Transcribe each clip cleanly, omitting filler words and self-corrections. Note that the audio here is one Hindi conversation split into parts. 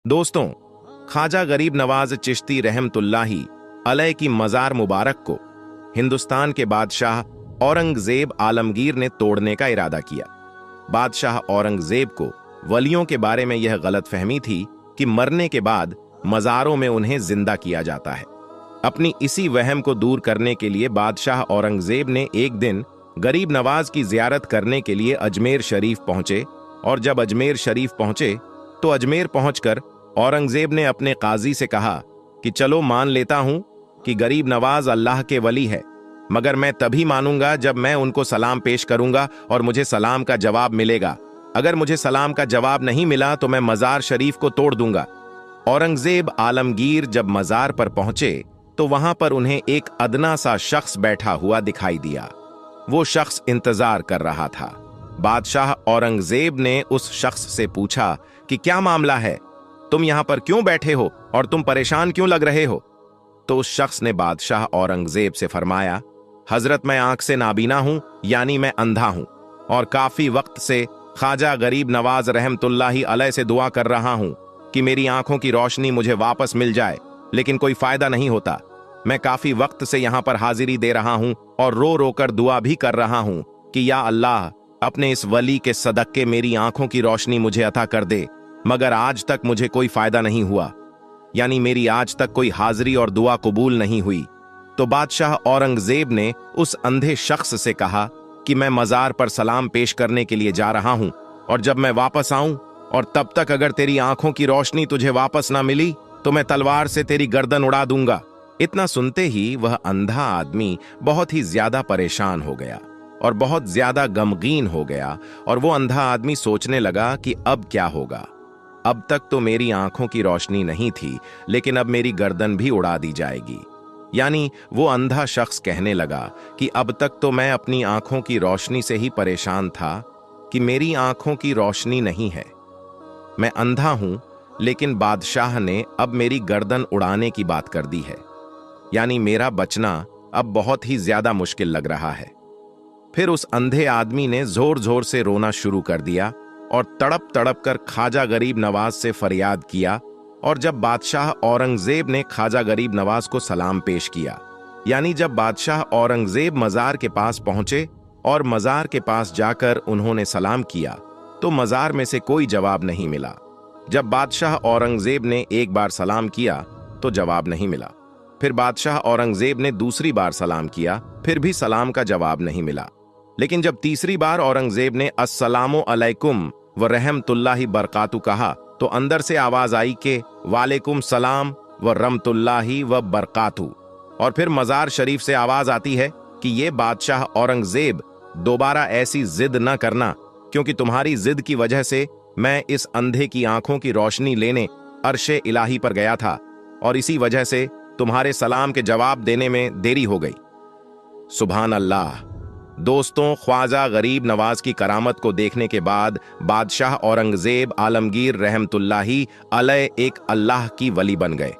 दोस्तों, ख्वाजा गरीब नवाज चिश्ती रहमतुल्लाही अलैह की मज़ार मुबारक को हिंदुस्तान के बादशाह औरंगजेब आलमगीर ने तोड़ने का इरादा किया। बादशाह औरंगजेब को वलियों के बारे में यह गलतफहमी थी कि मरने के बाद मज़ारों में उन्हें जिंदा किया जाता है। अपनी इसी वहम को दूर करने के लिए बादशाह औरंगजेब ने एक दिन गरीब नवाज की जियारत करने के लिए अजमेर शरीफ पहुंचे और जब अजमेर शरीफ पहुंचे तो अजमेर पहुंचकर औरंगजेब ने अपने काजी से कहा कि चलो मान लेता हूं कि गरीब नवाज अल्लाह के वली है, मगर मैं तभी मानूंगा जब मैं उनको सलाम पेश करूंगा और मुझे सलाम का जवाब मिलेगा। अगर मुझे सलाम का जवाब नहीं मिला तो मैं मज़ार शरीफ को तोड़ दूंगा। औरंगजेब आलमगीर जब मज़ार पर पहुंचे तो वहां पर उन्हें एक अदना सा शख्स बैठा हुआ दिखाई दिया। वो शख्स इंतजार कर रहा था। बादशाह औरंगजेब ने उस शख्स से पूछा कि क्या मामला है, तुम यहां पर क्यों बैठे हो और तुम परेशान क्यों लग रहे हो? तो उस शख्स ने बादशाह औरंगजेब से फरमाया, हजरत मैं आंख से नाबीना हूं, यानी मैं अंधा हूं, और काफी वक्त से ख्वाजा गरीब नवाज रहमतुल्लाही अलैह से दुआ कर रहा हूं कि मेरी आंखों की रोशनी मुझे वापस मिल जाए, लेकिन कोई फायदा नहीं होता। मैं काफी वक्त से यहां पर हाजिरी दे रहा हूं और रो रो कर दुआ भी कर रहा हूं कि या अल्लाह, अपने इस वली के सदक्के मेरी आंखों की रोशनी मुझे अता कर दे, मगर आज तक मुझे कोई फायदा नहीं हुआ, यानी मेरी आज तक कोई हाजिरी और दुआ कबूल नहीं हुई। तो बादशाह औरंगजेब ने उस अंधे शख्स से कहा कि मैं मज़ार पर सलाम पेश करने के लिए जा रहा हूं और जब मैं वापस आऊं और तब तक अगर तेरी आंखों की रोशनी तुझे वापस ना मिली तो मैं तलवार से तेरी गर्दन उड़ा दूंगा। इतना सुनते ही वह अंधा आदमी बहुत ही ज्यादा परेशान हो गया और बहुत ज्यादा गमगीन हो गया और वो अंधा आदमी सोचने लगा कि अब क्या होगा। अब तक तो मेरी आंखों की रोशनी नहीं थी, लेकिन अब मेरी गर्दन भी उड़ा दी जाएगी। यानी वो अंधा शख्स कहने लगा कि अब तक तो मैं अपनी आंखों की रोशनी से ही परेशान था कि मेरी आंखों की रोशनी नहीं है, मैं अंधा हूं, लेकिन बादशाह ने अब मेरी गर्दन उड़ाने की बात कर दी है, यानी मेरा बचना अब बहुत ही ज्यादा मुश्किल लग रहा है। फिर उस अंधे आदमी ने जोर जोर से रोना शुरू कर दिया और तड़प तड़प कर ख्वाजा गरीब नवाज से फरियाद किया। और जब बादशाह औरंगजेब ने ख्वाजा गरीब नवाज को सलाम पेश किया, यानी जब बादशाह औरंगजेब मज़ार के पास पहुंचे और मज़ार के पास जाकर उन्होंने सलाम किया तो मज़ार में से कोई जवाब नहीं मिला। जब बादशाह औरंगजेब ने एक बार सलाम किया तो जवाब नहीं मिला। फिर बादशाह औरंगजेब ने दूसरी बार सलाम किया, फिर भी सलाम का जवाब नहीं मिला। लेकिन जब तीसरी बार औरंगजेब ने अस्सलामु अलैकुम व रहमतुल्लाही बरकातु कहा तो अंदर से आवाज आई कि वालेकुम सलाम व रहमतुल्लाही व बरकातु। और फिर मज़ार शरीफ से आवाज आती है कि ये बादशाह औरंगजेब, दोबारा ऐसी जिद न करना, क्योंकि तुम्हारी जिद की वजह से मैं इस अंधे की आंखों की रोशनी लेने अर्शे इलाही पर गया था और इसी वजह से तुम्हारे सलाम के जवाब देने में देरी हो गई। सुभान अल्लाह। दोस्तों, ख्वाजा गरीब नवाज की करामत को देखने के बाद बादशाह औरंगजेब आलमगीर रहमतुल्लाही अलैह एक अल्लाह की वली बन गए।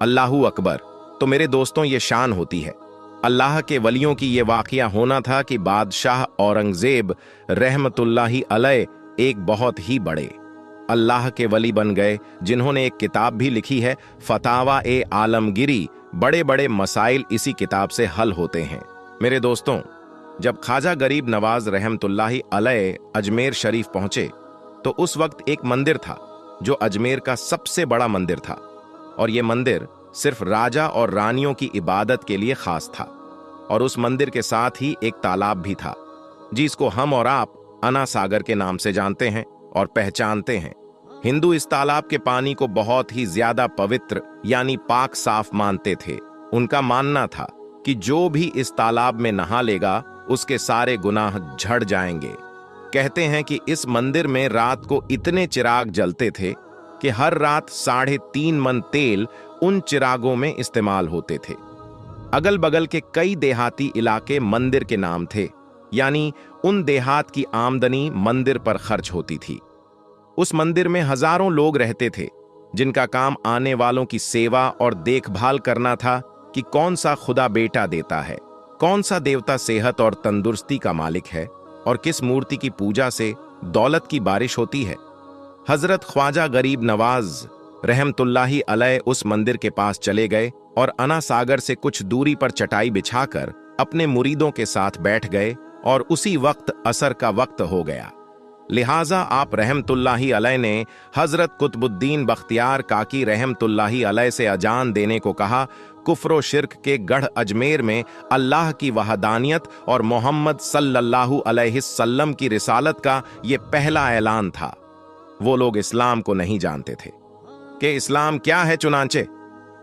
अल्लाहू अकबर। तो मेरे दोस्तों, ये शान होती है अल्लाह के वलियों की। ये वाकया होना था कि बादशाह औरंगजेब रहमतुल्लाही अलैह एक बहुत ही बड़े अल्लाह के वली बन गए, जिन्होंने एक किताब भी लिखी है, फतावा ए आलमगिरी। बड़े बड़े मसाइल इसी किताब से हल होते हैं। मेरे दोस्तों, जब ख्वाजा गरीब नवाज रहमतुल्लाही अलैह अजमेर शरीफ पहुंचे तो उस वक्त एक मंदिर था जो अजमेर का सबसे बड़ा मंदिर था, और यह मंदिर सिर्फ राजा और रानियों की इबादत के लिए खास था। और उस मंदिर के साथ ही एक तालाब भी था, जिसको हम और आप अना सागर के नाम से जानते हैं और पहचानते हैं। हिंदू इस तालाब के पानी को बहुत ही ज्यादा पवित्र यानी पाक साफ मानते थे। उनका मानना था कि जो भी इस तालाब में नहा लेगा उसके सारे गुनाह झड़ जाएंगे। कहते हैं कि इस मंदिर में रात को इतने चिराग जलते थे कि हर रात 3.5 मन तेल उन चिरागों में इस्तेमाल होते थे। अगल बगल के कई देहाती इलाके मंदिर के नाम थे, यानी उन देहात की आमदनी मंदिर पर खर्च होती थी। उस मंदिर में हजारों लोग रहते थे, जिनका काम आने वालों की सेवा और देखभाल करना था कि कौन सा खुदा बेटा देता है, कौन सा देवता सेहत और तंदुरुस्ती का मालिक है, और किस मूर्ति की पूजा से दौलत की बारिश होती है। हजरत ख्वाजा गरीब नवाज रहमतुल्लाही अलैह उस मंदिर के पास चले गए और अना सागर से कुछ दूरी पर चटाई बिछाकर अपने मुरीदों के साथ बैठ गए और उसी वक्त असर का वक्त हो गया। लिहाजा आप रहमतुल्लाही अलैह ने हजरत कुतुबुद्दीन बख्तियार काकी रहमतुल्लाही अलैह से अजान देने को कहा। कुफ्र शिर्क के गढ़ अजमेर में अल्लाह की वहदानियत और मोहम्मद सल्लल्लाहु अलैहि वसल्लम की रिसालत का ये पहला ऐलान था। वो लोग इस्लाम को नहीं जानते थे कि इस्लाम क्या है। चुनांचे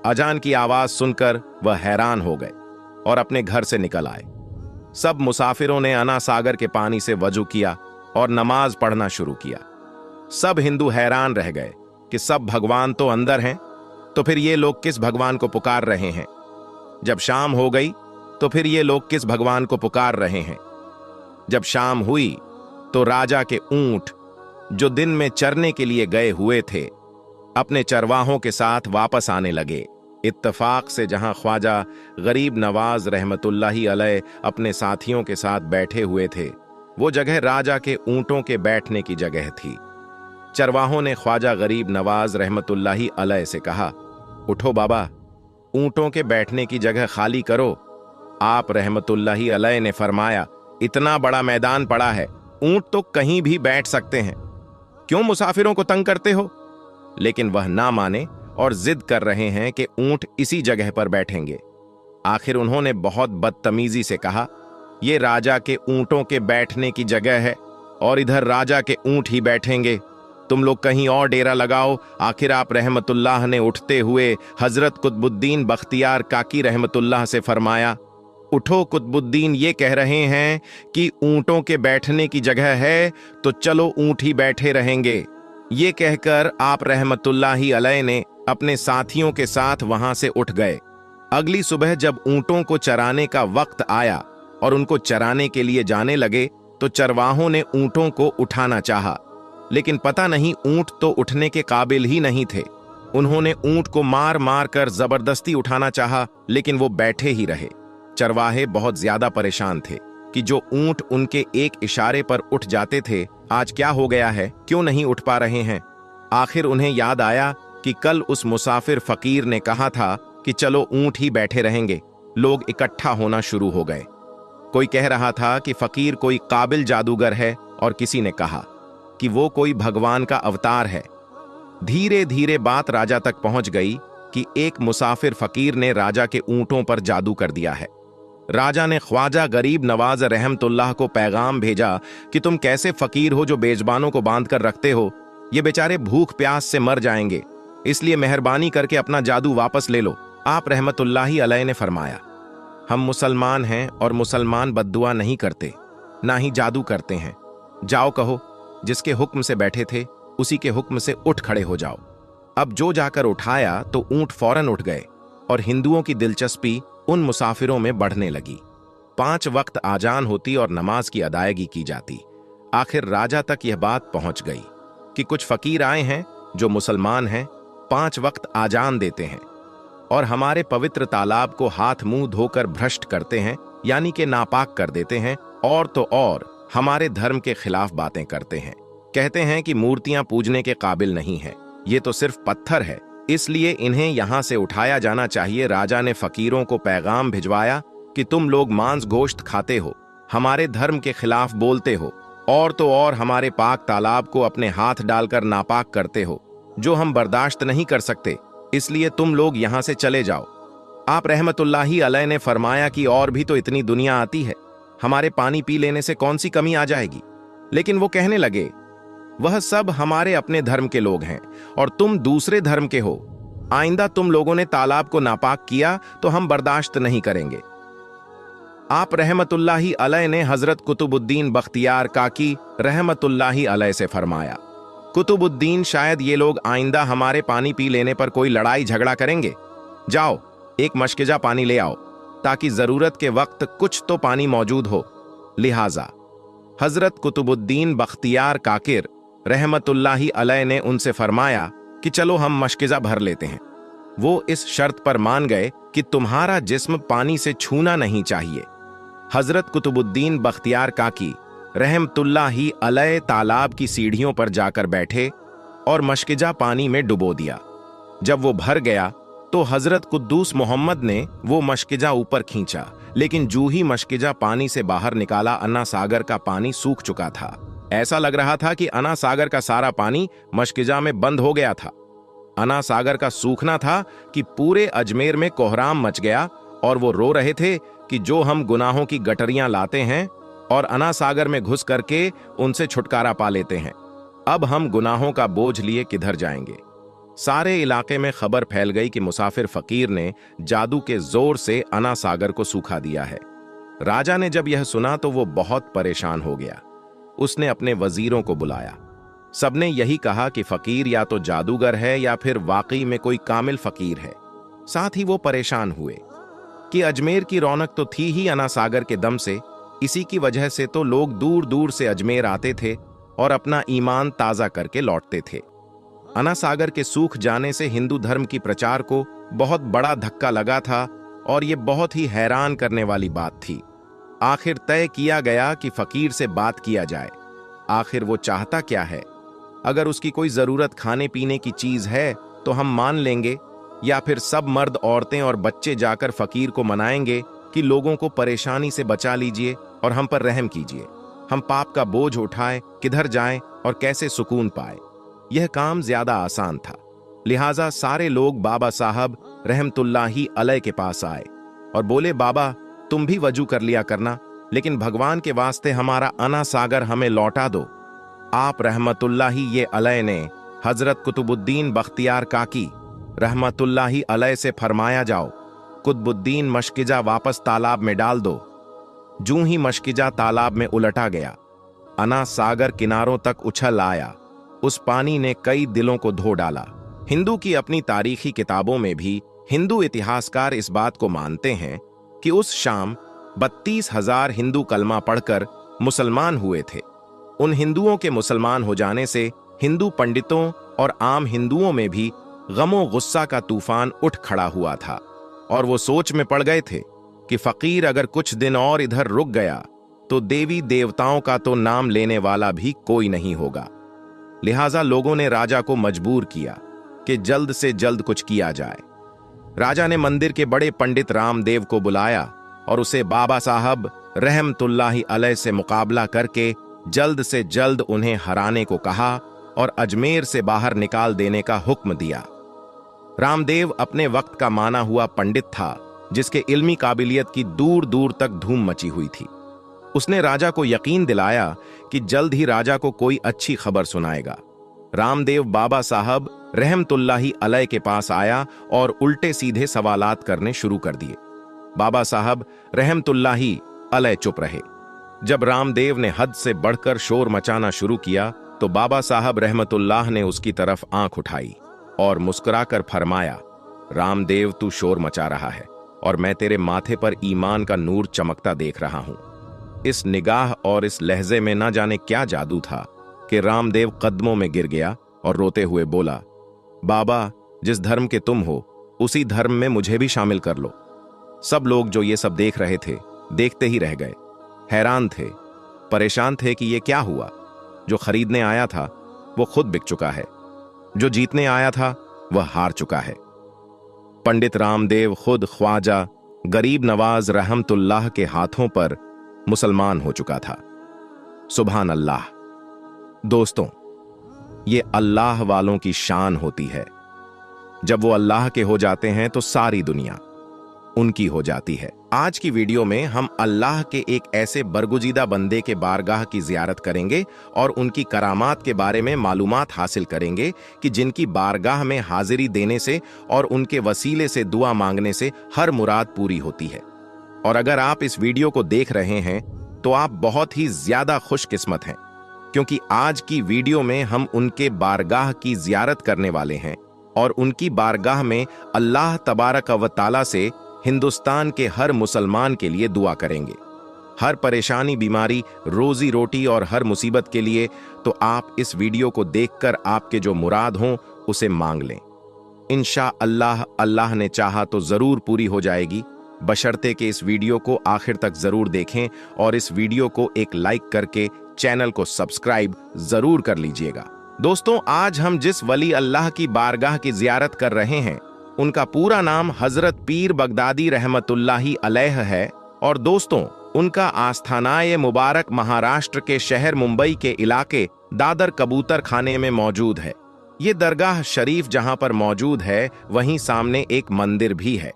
अजान की आवाज सुनकर वह हैरान हो गए और अपने घर से निकल आए। सब मुसाफिरों ने अना सागर के पानी से वजू किया और नमाज पढ़ना शुरू किया। सब हिंदू हैरान रह गए कि सब भगवान तो अंदर हैं, तो फिर ये लोग किस भगवान को पुकार रहे हैं। जब शाम हो गई तो फिर ये लोग किस भगवान को पुकार रहे हैं। जब शाम हुई तो राजा के ऊंट जो दिन में चरने के लिए गए हुए थे अपने चरवाहों के साथ वापस आने लगे। इत्तफाक से जहां ख्वाजा गरीब नवाज रहमतुल्लाही अलैह अपने साथियों के साथ बैठे हुए थे, वो जगह राजा के ऊंटों के बैठने की जगह थी। चरवाहों ने ख्वाजा गरीब नवाज रहमतुल्लाही अलैह से कहा, उठो बाबा, ऊंटों के बैठने की जगह खाली करो। आप रहमतुल्लाही अलैह ने फरमाया, इतना बड़ा मैदान पड़ा है, ऊंट तो कहीं भी बैठ सकते हैं, क्यों मुसाफिरों को तंग करते हो। लेकिन वह ना माने और जिद कर रहे हैं कि ऊंट इसी जगह पर बैठेंगे। आखिर उन्होंने बहुत बदतमीजी से कहा, ये राजा के ऊंटों के बैठने की जगह है और इधर राजा के ऊंट ही बैठेंगे। तुम लोग कहीं और डेरा लगाओ। आखिर आप रहमतुल्लाह ने उठते हुए हजरत कुतुबुद्दीन बख्तियार काकी रहमतुल्लाह से फरमाया, उठो कुतुबुद्दीन ये कह रहे हैं कि ऊंटों के बैठने की जगह है, तो चलो ऊंट ही बैठे रहेंगे। ये कहकर आप रहमतुल्लाही अलैह ने अपने साथियों के साथ वहां से उठ गए। अगली सुबह जब ऊंटों को चराने का वक्त आया और उनको चराने के लिए जाने लगे तो चरवाहों ने ऊंटों को उठाना चाहा, लेकिन पता नहीं ऊंट तो उठने के काबिल ही नहीं थे। उन्होंने ऊंट को मार मार कर जबरदस्ती उठाना चाहा, लेकिन वो बैठे ही रहे। चरवाहे बहुत ज्यादा परेशान थे कि जो ऊंट उनके एक इशारे पर उठ जाते थे, आज क्या हो गया है, क्यों नहीं उठ पा रहे हैं। आखिर उन्हें याद आया कि कल उस मुसाफिर फकीर ने कहा था कि चलो ऊंट ही बैठे रहेंगे। लोग इकट्ठा होना शुरू हो गए। कोई कह रहा था कि फकीर कोई काबिल जादूगर है और किसी ने कहा कि वो कोई भगवान का अवतार है। धीरे धीरे बात राजा तक पहुंच गई कि एक मुसाफिर फकीर ने राजा के ऊंटों पर जादू कर दिया है। राजा ने ख्वाजा गरीब नवाज रहमतुल्लाह को पैगाम भेजा कि तुम कैसे फकीर हो जो बेजबानों को बांध कर रखते हो, ये बेचारे भूख प्यास से मर जाएंगे, इसलिए मेहरबानी करके अपना जादू वापस ले लो। आप रहमतुल्लाही अलैह ने फरमाया, हम मुसलमान हैं और मुसलमान बद्दुआ नहीं करते, ना ही जादू करते हैं। जाओ कहो, जिसके हुक्म से बैठे थे उसी के हुक्म से उठ खड़े हो जाओ। अब जो जाकर उठाया तो ऊंट फौरन उठ गए और हिंदुओं की दिलचस्पी उन मुसाफिरों में बढ़ने लगी। 5 वक्त आजान होती और नमाज की अदायगी की जाती। आखिर राजा तक यह बात पहुंच गई कि कुछ फकीर आए हैं जो मुसलमान हैं, 5 वक्त आजान देते हैं और हमारे पवित्र तालाब को हाथ मुंह धोकर भ्रष्ट करते हैं, यानी कि नापाक कर देते हैं, और तो और हमारे धर्म के खिलाफ बातें करते हैं। कहते हैं कि मूर्तियां पूजने के काबिल नहीं है, ये तो सिर्फ पत्थर है, इसलिए इन्हें यहां से उठाया जाना चाहिए। राजा ने फकीरों को पैगाम भिजवाया कि तुम लोग मांस गोश्त खाते हो, हमारे धर्म के खिलाफ बोलते हो, और तो और हमारे पाक तालाब को अपने हाथ डालकर नापाक करते हो, जो हम बर्दाश्त नहीं कर सकते, इसलिए तुम लोग यहां से चले जाओ। आप रहमतुल्लाही अलैह ने फरमाया कि और भी तो इतनी दुनिया आती है, हमारे पानी पी लेने से कौन सी कमी आ जाएगी। लेकिन वो कहने लगे, वह सब हमारे अपने धर्म के लोग हैं और तुम दूसरे धर्म के हो। आइंदा तुम लोगों ने तालाब को नापाक किया तो हम बर्दाश्त नहीं करेंगे। आप रहमतुल्लाही अलैह ने हजरत कुतुबुद्दीन बख्तियार काकी रहमतुल्लाही अलैह से फरमाया, कुतुबुद्दीन, शायद ये लोग आइंदा हमारे पानी पी लेने पर कोई लड़ाई झगड़ा करेंगे। जाओ एक मशकिजा पानी ले आओ ताकि जरूरत के वक्त कुछ तो पानी मौजूद हो। लिहाजा हजरत कुतुबुद्दीन बख्तियार काकिर रहमतुल्लाही अलैह ने उनसे फरमाया कि चलो हम मशकिजा भर लेते हैं। वो इस शर्त पर मान गए कि तुम्हारा जिस्म पानी से छूना नहीं चाहिए। हजरत कुतुबुद्दीन बख्तियार काकी रहमतुल्लाही अलैह तालाब की सीढ़ियों पर जाकर बैठे और मशकिजा पानी में डुबो दिया। जब वो भर गया तो हजरत कुद्दूस मोहम्मद ने वो मशकिजा ऊपर खींचा, लेकिन जूं ही मशकिजा पानी से बाहर निकाला, अन्ना सागर का पानी सूख चुका था। ऐसा लग रहा था कि अन्ना सागर का सारा पानी मशकिजा में बंद हो गया था। अन्ना सागर का सूखना था कि पूरे अजमेर में कोहराम मच गया और वो रो रहे थे कि जो हम गुनाहों की गटरियां लाते हैं और अन्ना सागर में घुस करके उनसे छुटकारा पा लेते हैं, अब हम गुनाहों का बोझ लिए किधर जाएंगे। सारे इलाके में खबर फैल गई कि मुसाफिर फकीर ने जादू के जोर से अन्ना सागर को सूखा दिया है। राजा ने जब यह सुना तो वो बहुत परेशान हो गया। उसने अपने वजीरों को बुलाया। सबने यही कहा कि फकीर या तो जादूगर है या फिर वाकई में कोई कामिल फकीर है। साथ ही वो परेशान हुए कि अजमेर की रौनक तो थी ही अन्ना सागर के दम से, इसी की वजह से तो लोग दूर दूर से अजमेर आते थे और अपना ईमान ताजा करके लौटते थे। अन्ना सागर के सूख जाने से हिंदू धर्म की प्रचार को बहुत बड़ा धक्का लगा था और ये बहुत ही हैरान करने वाली बात थी। आखिर तय किया गया कि फकीर से बात किया जाए। आखिर वो चाहता क्या है? अगर उसकी कोई जरूरत खाने पीने की चीज है तो हम मान लेंगे, या फिर सब मर्द, औरतें और बच्चे जाकर फकीर को मनाएंगे कि लोगों को परेशानी से बचा लीजिए और हम पर रहम कीजिए, हम पाप का बोझ उठाएं, किधर जाएं और कैसे सुकून पाए। यह काम ज्यादा आसान था। लिहाजा सारे लोग बाबा साहब रहमतुल्लाही अलैह के पास आए और बोले, बाबा तुम भी वजू कर लिया करना, लेकिन भगवान के वास्ते हमारा अन्ना सागर हमें लौटा दो। आप रहमतुल्लाही ये अलैह ने हजरत कुतुबुद्दीन बख्तियार काकी रहमतुल्लाही अलैह से फरमाया, जाओ कुतुबुद्दीन मशकिजा वापस तालाब में डाल दो। जूं ही मशकिजा तालाब में उलटा गया, अन्ना सागर किनारों तक उछल आया। उस पानी ने कई दिलों को धो डाला। हिंदू की अपनी तारीखी किताबों में भी हिंदू इतिहासकार इस बात को मानते हैं कि उस शाम 32,000 हिंदू कलमा पढ़कर मुसलमान हुए थे। उन हिंदुओं के मुसलमान हो जाने से हिंदू पंडितों और आम हिंदुओं में भी गमो गुस्सा का तूफान उठ खड़ा हुआ था और वो सोच में पड़ गए थे कि फकीर अगर कुछ दिन और इधर रुक गया तो देवी देवताओं का तो नाम लेने वाला भी कोई नहीं होगा। लिहाजा लोगों ने राजा को मजबूर किया कि जल्द से जल्द कुछ किया जाए। राजा ने मंदिर के बड़े पंडित रामदेव को बुलाया और उसे बाबा साहब रहमतुल्लाही अलैह से मुकाबला करके जल्द से जल्द उन्हें हराने को कहा और अजमेर से बाहर निकाल देने का हुक्म दिया। रामदेव अपने वक्त का माना हुआ पंडित था, जिसके इल्मी काबिलियत की दूर दूर तक धूम मची हुई थी। उसने राजा को यकीन दिलाया कि जल्द ही राजा को कोई अच्छी खबर सुनाएगा। रामदेव बाबा साहब रहमतुल्लाही अलैह के पास आया और उल्टे सीधे सवालात करने शुरू कर दिए। बाबा साहब रहमतुल्लाही अलैह चुप रहे। जब रामदेव ने हद से बढ़कर शोर मचाना शुरू किया तो बाबा साहब रहमतुल्लाह ने उसकी तरफ आंख उठाई और मुस्कुराकर फरमाया, रामदेव तू शोर मचा रहा है और मैं तेरे माथे पर ईमान का नूर चमकता देख रहा हूं। इस निगाह और इस लहजे में ना जाने क्या जादू था कि रामदेव कदमों में गिर गया और रोते हुए बोला, बाबा जिस धर्म के तुम हो उसी धर्म में मुझे भी शामिल कर लो। सब लोग जो ये सब देख रहे थे देखते ही रह गए, हैरान थे, परेशान थे कि ये क्या हुआ। जो खरीदने आया था वो खुद बिक चुका है, जो जीतने आया था वह हार चुका है। पंडित रामदेव खुद ख्वाजा गरीब नवाज रहमतुल्लाह के हाथों पर मुसलमान हो चुका था। सुभान अल्लाह। दोस्तों, ये अल्लाह वालों की शान होती है। जब वो अल्लाह के हो जाते हैं तो सारी दुनिया उनकी हो जाती है। आज की वीडियो में हम अल्लाह के एक ऐसे बरगुजीदा बंदे के बारगाह की जियारत करेंगे और उनकी करामात के बारे में मालूमात हासिल करेंगे कि जिनकी बारगाह में हाजिरी देने से और उनके वसीले से दुआ मांगने से हर मुराद पूरी होती है। और अगर आप इस वीडियो को देख रहे हैं तो आप बहुत ही ज्यादा खुशकिस्मत हैं, क्योंकि आज की वीडियो में हम उनके बारगाह की जियारत करने वाले हैं और उनकी बारगाह में अल्लाह तबारक व तआला से हिंदुस्तान के हर मुसलमान के लिए दुआ करेंगे। हर परेशानी, बीमारी, रोजी रोटी और हर मुसीबत के लिए तो आप इस वीडियो को देखकर आपके जो मुराद हों उसे मांग लें। इंशाअल्लाह अल्लाह ने चाहा तो जरूर पूरी हो जाएगी, बशर्ते कि इस वीडियो को आखिर तक जरूर देखें और इस वीडियो को एक लाइक करके चैनल को सब्सक्राइब जरूर कर लीजिएगा। दोस्तों, आज हम जिस वली अल्लाह की बारगाह की जियारत कर रहे हैं, उनका पूरा नाम हजरत पीर बगदादी रहमतुल्लाही अलैह है। और दोस्तों, उनका आस्थानाए मुबारक महाराष्ट्र के शहर मुंबई के इलाके दादर कबूतर खाने में मौजूद है। ये दरगाह शरीफ जहां पर मौजूद है, वहीं सामने एक मंदिर भी है।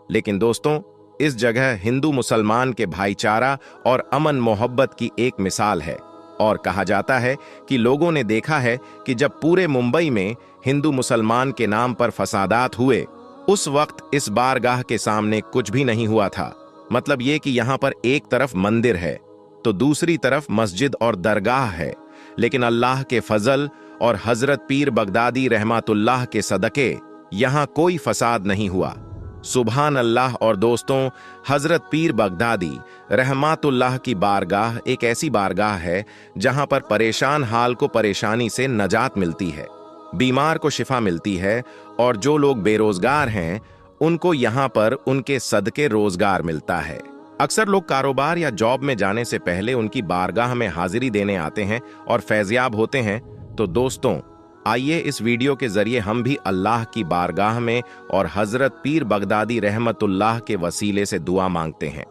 लेकिन दोस्तों, इस जगह हिंदू मुसलमान के भाईचारा और अमन मोहब्बत की एक मिसाल है। और कहा जाता है कि लोगों ने देखा है कि जब पूरे मुंबई में हिंदू मुसलमान के नाम पर फसादात हुए, उस वक्त इस बारगाह के सामने कुछ भी नहीं हुआ था। मतलब ये कि यहाँ पर एक तरफ मंदिर है तो दूसरी तरफ मस्जिद और दरगाह है, लेकिन अल्लाह के फजल और हजरत पीर बगदादी रहमतुल्लाह के सदके यहाँ कोई फसाद नहीं हुआ। सुभान अल्लाह। और दोस्तों, हजरत पीर बगदादी रहमतुल्लाह की बारगाह एक ऐसी बारगाह है जहां पर परेशान हाल को परेशानी से नजात मिलती है, बीमार को शिफा मिलती है, और जो लोग बेरोजगार हैं उनको यहां पर उनके सदके रोजगार मिलता है। अक्सर लोग कारोबार या जॉब में जाने से पहले उनकी बारगाह में हाजिरी देने आते हैं और फैज़याब होते हैं। तो दोस्तों, आइए इस वीडियो के जरिए हम भी अल्लाह की बारगाह में और हजरत पीर बगदादी रहमतुल्लाह के वसीले से दुआ मांगते हैं।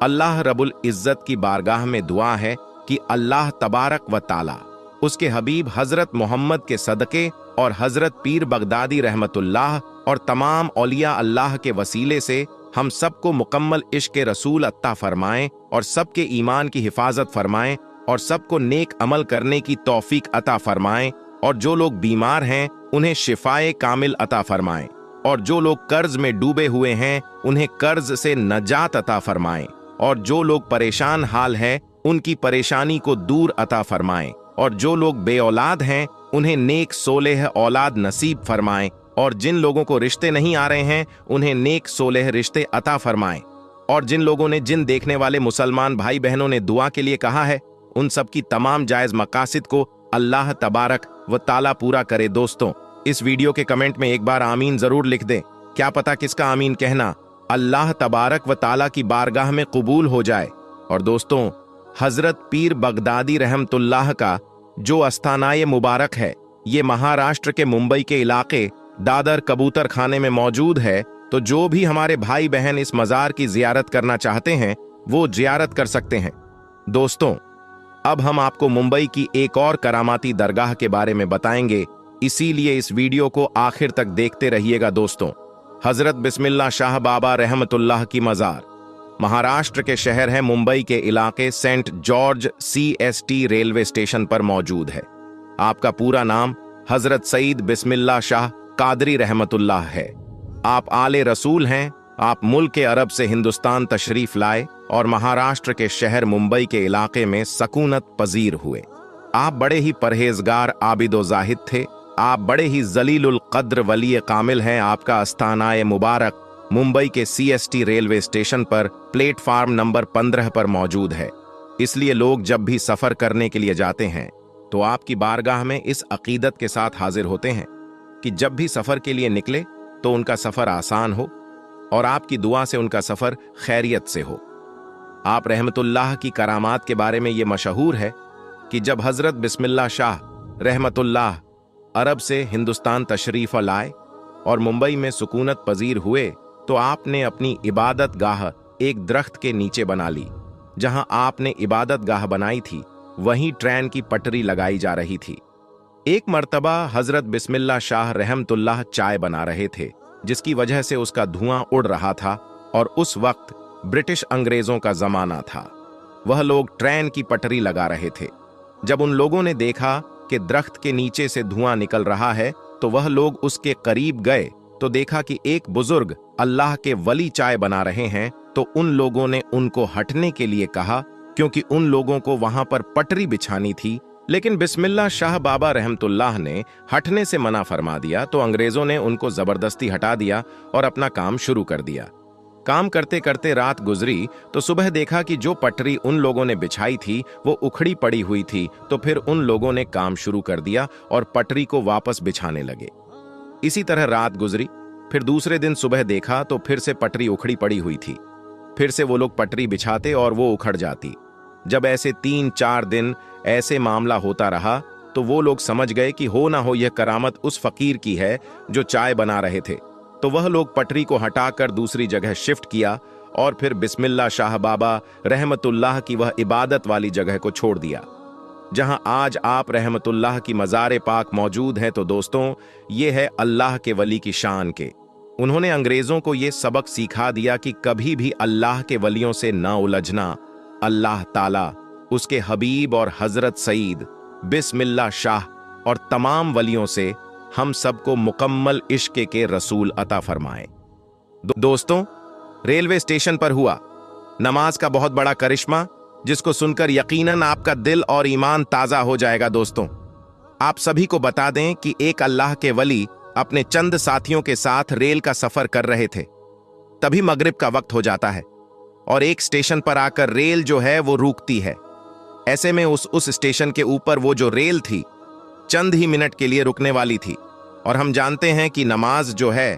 अल्लाह रब्बुल इज्जत की बारगाह में दुआ है कि अल्लाह तबारक व ताला उसके हबीब हजरत मोहम्मद के सदके और हजरत पीर बगदादी रहमतुल्लाह और तमाम औलिया अल्लाह के वसीले से हम सबको मुकम्मल इश्क रसूल अत्ता फरमाएं और सबके ईमान की हिफाजत फरमाएं और सबको नेक अमल करने की तौफीक अता फरमाएं, और जो लोग बीमार हैं उन्हें शिफाए कामिल अता फरमाएं, और जो लोग कर्ज में डूबे हुए हैं उन्हें कर्ज से नजात अता फरमाएं, और जो लोग परेशान हाल हैं उनकी परेशानी को दूर अता फरमाएं, और जो लोग बे औलाद हैं उन्हें नेक सोलेह औलाद नसीब फरमाएं, और जिन लोगों को रिश्ते नहीं आ रहे हैं उन्हें नेक सोलेह रिश्ते अता फरमाएं, और जिन लोगों ने जिन देखने वाले मुसलमान भाई बहनों ने दुआ के लिए कहा है, उन सब की तमाम जायज मकासिद को अल्लाह तबारक व ताला पूरा करे। दोस्तों, इस वीडियो के कमेंट में एक बार आमीन जरूर लिख दें। क्या पता किसका आमीन कहना अल्लाह तबारक व ताला की बारगाह में कबूल हो जाए। और दोस्तों, हजरत पीर बगदादी रहमतुल्लाह का जो अस्थानाए मुबारक है, ये महाराष्ट्र के मुंबई के इलाके दादर कबूतर खाने में मौजूद है। तो जो भी हमारे भाई बहन इस मजार की जियारत करना चाहते हैं वो जियारत कर सकते हैं। दोस्तों, अब हम आपको मुंबई की एक और करामाती दरगाह के बारे में बताएंगे, इसीलिए इस वीडियो को आखिर तक देखते रहिएगा। दोस्तों, हजरत बिस्मिल्लाह शाह बाबा रहमतुल्लाह की मजार महाराष्ट्र के शहर है मुंबई के इलाके Saint George CST railway station पर मौजूद है। आपका पूरा नाम हजरत सईद बिस्मिल्लाह शाह कादरी रहमतुल्लाह है। आप आले रसूल हैं। आप मुल्क अरब से हिंदुस्तान तशरीफ लाए और महाराष्ट्र के शहर मुंबई के इलाके में सकूनत पजीर हुए। आप बड़े ही परहेजगार आबिदो जाहिद थे। आप बड़े ही जलीलुल कद्र वली कामिल हैं। आपका आस्थानाए मुबारक मुंबई के CST रेलवे स्टेशन पर प्लेटफार्म नंबर 15 पर मौजूद है। इसलिए लोग जब भी सफर करने के लिए जाते हैं तो आपकी बारगाह में इस अकीदत के साथ हाजिर होते हैं कि जब भी सफर के लिए निकले तो उनका सफर आसान हो और आपकी दुआ से उनका सफर खैरियत से हो। आप रहमतुल्लाह की करामात के बारे में ये मशहूर है कि जब हजरत बिस्मिल्लाह शाह रहमतुल्लाह अरब से हिंदुस्तान तशरीफ लाए और मुंबई में सुकूनत पजीर हुए तो आपने अपनी इबादत गाह एक दरख्त के नीचे बना ली। जहां आपने इबादत गाह बनाई थी वहीं ट्रेन की पटरी लगाई जा रही थी। एक मर्तबा हजरत बिस्मिल्लाह शाह रहमतुल्लाह चाय बना रहे थे, जिसकी वजह से उसका धुआं उड़ रहा था, और उस वक्त ब्रिटिश अंग्रेजों का जमाना था। वह लोग ट्रेन की पटरी लगा रहे थे। जब उन लोगों ने देखा कि दरख्त के नीचे से धुआं निकल रहा है तो वह लोग उसके करीब गए तो देखा कि एक बुजुर्ग अल्लाह के वली चाय बना रहे हैं। तो उन लोगों ने उनको हटने के लिए कहा, क्योंकि उन लोगों को वहां पर पटरी बिछानी थी। लेकिन बिस्मिल्लाह शाह बाबा रहमतुल्लाह ने हटने से मना फरमा दिया तो अंग्रेजों ने उनको जबरदस्ती हटा दिया और अपना काम शुरू कर दिया। काम करते करते रात गुजरी तो सुबह देखा कि जो पटरी उन लोगों ने बिछाई थी वो उखड़ी पड़ी हुई थी। तो फिर उन लोगों ने काम शुरू कर दिया और पटरी को वापस बिछाने लगे। इसी तरह रात गुजरी। फिर दूसरे दिन सुबह देखा तो फिर से पटरी उखड़ी पड़ी हुई थी। फिर से वो लोग पटरी बिछाते और वो उखड़ जाती। जब ऐसे 3-4 दिन ऐसे मामला होता रहा तो वो लोग समझ गए कि हो ना हो यह करामत उस फकीर की है जो चाय बना रहे थे। तो वह लोग पटरी को हटाकर दूसरी जगह शिफ्ट किया और फिर बिस्मिल्लाह शाह बाबा रहमतुल्लाह की वह इबादत वाली जगह को छोड़ दिया जहां आज आप रहमतुल्लाह की मज़ार पाक मौजूद है। तो दोस्तों, ये है अल्लाह के वली की शान के। उन्होंने अंग्रेजों को ये सबक सिखा दिया कि कभी भी अल्लाह के वलियों से न उलझना। अल्लाह ताला उसके हबीब और हजरत सईद बिस्मिल्लाह शाह और तमाम वलियों से हम सबको मुकम्मल इश्क के रसूल अता फरमाए। दोस्तों, रेलवे स्टेशन पर हुआ नमाज का बहुत बड़ा करिश्मा, जिसको सुनकर यकीनन आपका दिल और ईमान ताजा हो जाएगा। दोस्तों, आप सभी को बता दें कि एक अल्लाह के वली अपने चंद साथियों के साथ रेल का सफर कर रहे थे। तभी मगरिब का वक्त हो जाता है और एक स्टेशन पर आकर रेल जो है वो रुकती है। ऐसे में उस स्टेशन के ऊपर वो जो रेल थी चंद ही मिनट के लिए रुकने वाली थी। और हम जानते हैं कि नमाज जो है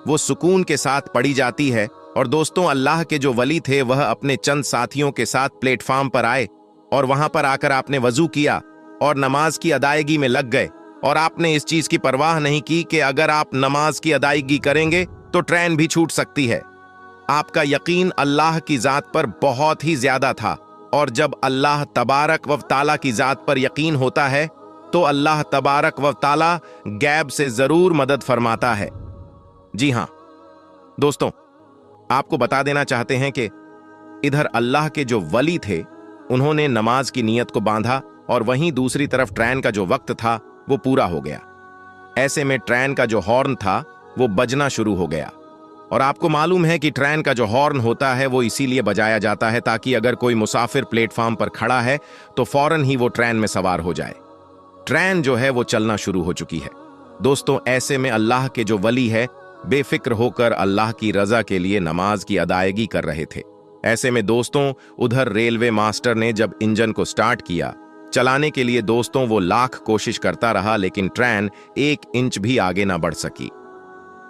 वो सुकून के साथ पढ़ी जाती है। और दोस्तों, अल्लाह के जो वली थे वह अपने चंद साथियों के साथ प्लेटफॉर्म पर आए और वहां पर आकर आपने वजू किया और नमाज की अदायगी में लग गए। और आपने इस चीज की परवाह नहीं की कि अगर आप नमाज की अदायगी करेंगे तो ट्रेन भी छूट सकती है। आपका यकीन अल्लाह की जात पर बहुत ही ज्यादा था। और जब अल्लाह तबारक व ताला की जात पर यकीन होता है तो अल्लाह तबारक व ताला गैब से जरूर मदद फरमाता है। जी हां दोस्तों, आपको बता देना चाहते हैं कि इधर अल्लाह के जो वली थे उन्होंने नमाज की नीयत को बांधा और वहीं दूसरी तरफ ट्रेन का जो वक्त था वो पूरा हो गया। ऐसे में ट्रेन का जो हॉर्न था वो बजना शुरू हो गया। और आपको मालूम है कि ट्रेन का जो हॉर्न होता है वो इसीलिए बजाया जाता है ताकि अगर कोई मुसाफिर प्लेटफॉर्म पर खड़ा है तो फौरन ही वो ट्रेन में सवार हो जाए। ट्रेन जो है वो चलना शुरू हो चुकी है। दोस्तों, ऐसे में अल्लाह के जो वली है बेफिक्र होकर अल्लाह की रजा के लिए नमाज की अदायगी कर रहे थे। ऐसे में दोस्तों, उधर रेलवे मास्टर ने जब इंजन को स्टार्ट किया चलाने के लिए, दोस्तों वो लाख कोशिश करता रहा लेकिन ट्रेन 1 इंच भी आगे ना बढ़ सकी।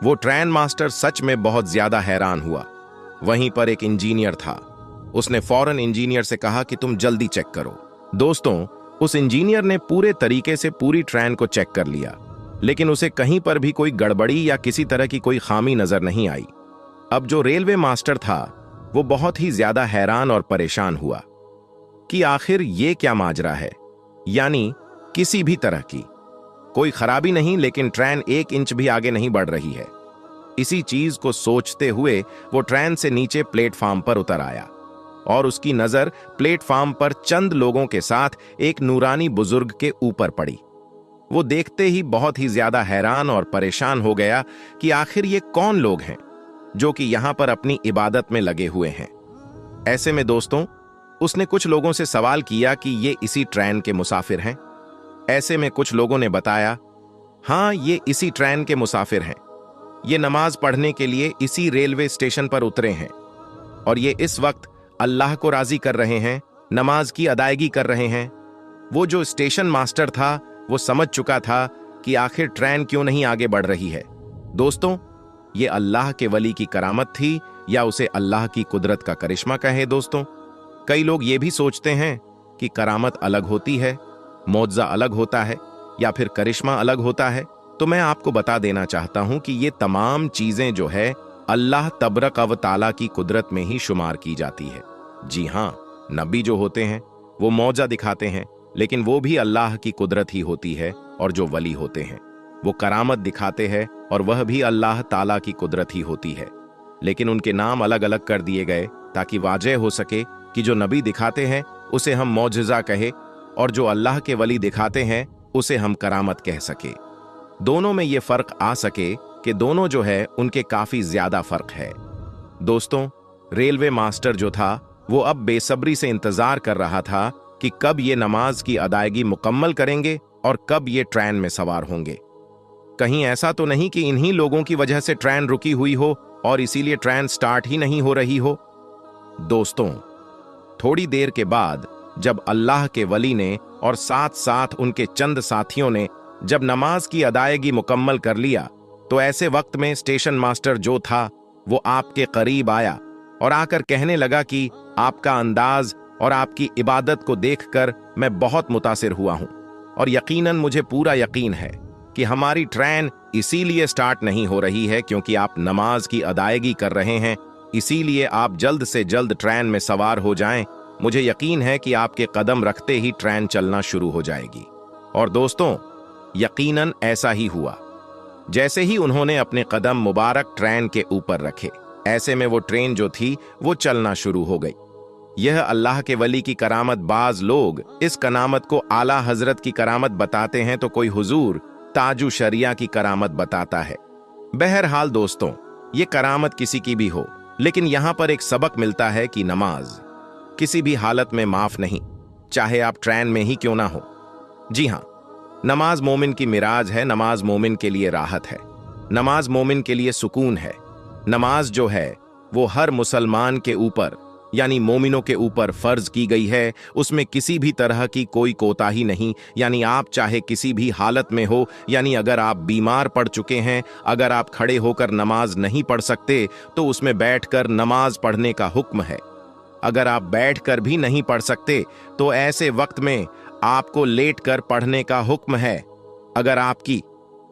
वो ट्रेन मास्टर सच में बहुत ज्यादा हैरान हुआ। वहीं पर एक इंजीनियर था। उसने फौरन इंजीनियर से कहा कि तुम जल्दी चेक करो। दोस्तों, उस इंजीनियर ने पूरे तरीके से पूरी ट्रेन को चेक कर लिया लेकिन उसे कहीं पर भी कोई गड़बड़ी या किसी तरह की कोई खामी नजर नहीं आई। अब जो रेलवे मास्टर था वो बहुत ही ज्यादा हैरान और परेशान हुआ कि आखिर ये क्या माजरा है। यानी किसी भी तरह की कोई खराबी नहीं लेकिन ट्रेन 1 इंच भी आगे नहीं बढ़ रही है। इसी चीज को सोचते हुए वो ट्रेन से नीचे प्लेटफॉर्म पर उतर आया और उसकी नजर प्लेटफॉर्म पर चंद लोगों के साथ एक नूरानी बुजुर्ग के ऊपर पड़ी। वो देखते ही बहुत ही ज्यादा हैरान और परेशान हो गया कि आखिर ये कौन लोग हैं जो कि यहां पर अपनी इबादत में लगे हुए हैं। ऐसे में दोस्तों, उसने कुछ लोगों से सवाल किया कि ये इसी ट्रेन के मुसाफिर हैं। ऐसे में कुछ लोगों ने बताया, हां, ये इसी ट्रेन के मुसाफिर हैं। ये नमाज पढ़ने के लिए इसी रेलवे स्टेशन पर उतरे हैं और ये इस वक्त अल्लाह को राजी कर रहे हैं, नमाज की अदायगी कर रहे हैं। वो जो स्टेशन मास्टर था वो समझ चुका था कि आखिर ट्रेन क्यों नहीं आगे बढ़ रही है। दोस्तों, ये अल्लाह के वली की करामत थी या उसे अल्लाह की कुदरत का करिश्मा कहे। दोस्तों, कई लोग ये भी सोचते हैं कि करामत अलग होती है, मौजज़ा अलग होता है या फिर करिश्मा अलग होता है। तो मैं आपको बता देना चाहता हूं कि ये तमाम चीजें जो है अल्लाह तबरक व ताला की कुदरत में ही शुमार की जाती है। जी हां, नबी जो होते हैं वो मौजज़ा दिखाते हैं लेकिन वो भी अल्लाह की कुदरत ही होती है। और जो वली होते हैं वो करामत दिखाते हैं और वह भी अल्लाह ताला की कुदरत ही होती है। लेकिन उनके नाम अलग अलग कर दिए गए ताकि वाजह हो सके कि जो नबी दिखाते हैं उसे हम मौजज़ा कहे और जो अल्लाह के वली दिखाते हैं उसे हम करामत कह सके। दोनों में ये फर्क आ सके कि दोनों जो है उनके काफी ज्यादा फर्क है। दोस्तों, रेलवे मास्टर जो था वो अब बेसब्री से इंतजार कर रहा था कि कब ये नमाज की अदायगी मुकम्मल करेंगे और कब ये ट्रेन में सवार होंगे। कहीं ऐसा तो नहीं कि इन्हीं लोगों की वजह से ट्रेन रुकी हुई हो और इसीलिए ट्रेन स्टार्ट ही नहीं हो रही हो। दोस्तों, थोड़ी देर के बाद जब अल्लाह के वली ने और साथ साथ उनके चंद साथियों ने जब नमाज की अदायगी मुकम्मल कर लिया तो ऐसे वक्त में स्टेशन मास्टर जो था वो आपके करीब आया और आकर कहने लगा कि आपका अंदाज और आपकी इबादत को देखकर मैं बहुत मुतासिर हुआ हूं। और यकीनन मुझे पूरा यकीन है कि हमारी ट्रेन इसीलिए स्टार्ट नहीं हो रही है क्योंकि आप नमाज की अदायगी कर रहे हैं। इसीलिए आप जल्द से जल्द ट्रेन में सवार हो जाएं। मुझे यकीन है कि आपके कदम रखते ही ट्रेन चलना शुरू हो जाएगी। और दोस्तों, यकीनन ऐसा ही हुआ। जैसे ही उन्होंने अपने कदम मुबारक ट्रेन के ऊपर रखे, ऐसे में वो ट्रेन जो थी वो चलना शुरू हो गई। यह अल्लाह के वली की करामत। बाज लोग इस करामत को आला हजरत की करामत बताते हैं तो कोई हुजूर ताजु शरिया की करामत बताता है। बहरहाल दोस्तों, ये करामत किसी की भी हो, लेकिन यहां पर एक सबक मिलता है कि नमाज किसी भी हालत में माफ नहीं, चाहे आप ट्रेन में ही क्यों ना हो। जी हां, नमाज मोमिन की मिराज है। नमाज मोमिन के लिए राहत है। नमाज मोमिन के लिए सुकून है। नमाज जो है वो हर मुसलमान के ऊपर यानी मोमिनों के ऊपर फर्ज की गई है। उसमें किसी भी तरह की कोई कोताही नहीं। यानी आप चाहे किसी भी हालत में हो, यानी अगर आप बीमार पड़ चुके हैं, अगर आप खड़े होकर नमाज नहीं पढ़ सकते तो उसमें बैठकर नमाज पढ़ने का हुक्म है। अगर आप बैठकर भी नहीं पढ़ सकते तो ऐसे वक्त में आपको लेटकर पढ़ने का हुक्म है। अगर आपकी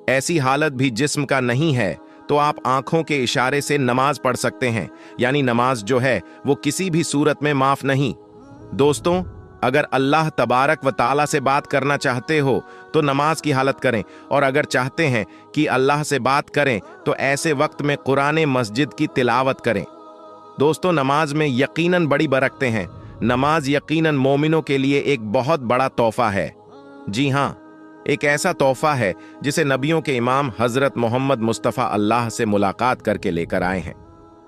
ऐसी हालत भी जिस्म का नहीं है तो आप आंखों के इशारे से नमाज पढ़ सकते हैं। यानी नमाज जो है वो किसी भी सूरत में माफ नहीं। दोस्तों, अगर अल्लाह तबारक व ताला से बात करना चाहते हो तो नमाज की हालत करें, और अगर चाहते हैं कि अल्लाह से बात करें तो ऐसे वक्त में कुरान मस्जिद की तिलावत करें। दोस्तों, नमाज में यकीनन बड़ी बरकतें हैं। नमाज यकीनन मोमिनों के लिए एक बहुत बड़ा तोहफा है। जी हां, एक ऐसा तोहफा है जिसे नबियों के इमाम हजरत मोहम्मद मुस्तफ़ा अल्लाह से मुलाकात करके लेकर आए हैं।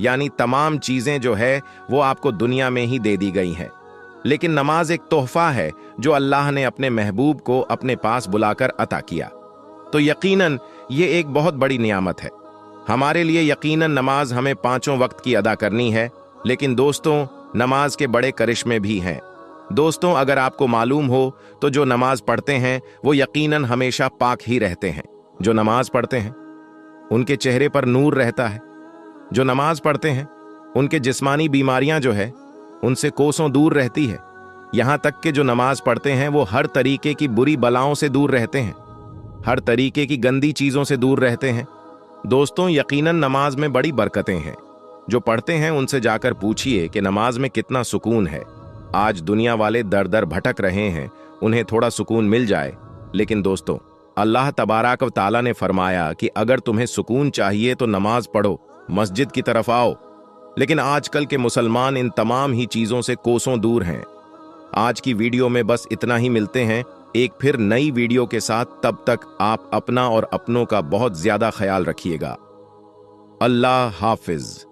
यानी तमाम चीजें जो है वो आपको दुनिया में ही दे दी गई हैं, लेकिन नमाज एक तोहफा है जो अल्लाह ने अपने महबूब को अपने पास बुलाकर अता किया। तो यकीनन ये एक बहुत बड़ी नियामत है हमारे लिए। यकीनन नमाज हमें 5 वक्त की अदा करनी है, लेकिन दोस्तों, नमाज के बड़े करिश्मे भी हैं। दोस्तों, अगर आपको मालूम हो तो जो नमाज पढ़ते हैं वो यकीनन हमेशा पाक ही रहते हैं। जो नमाज पढ़ते हैं उनके चेहरे पर नूर रहता है। जो नमाज पढ़ते हैं उनके जिस्मानी बीमारियां जो है उनसे कोसों दूर रहती है। यहां तक कि जो नमाज पढ़ते हैं वो हर तरीके की बुरी बलाओं से दूर रहते हैं, हर तरीके की गंदी चीजों से दूर रहते हैं। दोस्तों, यकीनन नमाज में बड़ी बरकतें हैं। जो पढ़ते हैं उनसे जाकर पूछिए कि नमाज में कितना सुकून है। आज दुनिया वाले दर दर भटक रहे हैं, उन्हें थोड़ा सुकून मिल जाए। लेकिन दोस्तों, अल्लाह तबारक व ताला ने फरमाया कि अगर तुम्हें सुकून चाहिए तो नमाज पढ़ो, मस्जिद की तरफ आओ। लेकिन आजकल के मुसलमान इन तमाम ही चीजों से कोसों दूर हैं। आज की वीडियो में बस इतना ही। मिलते हैं एक फिर नई वीडियो के साथ। तब तक आप अपना और अपनों का बहुत ज्यादा ख्याल रखिएगा। अल्लाह हाफिज।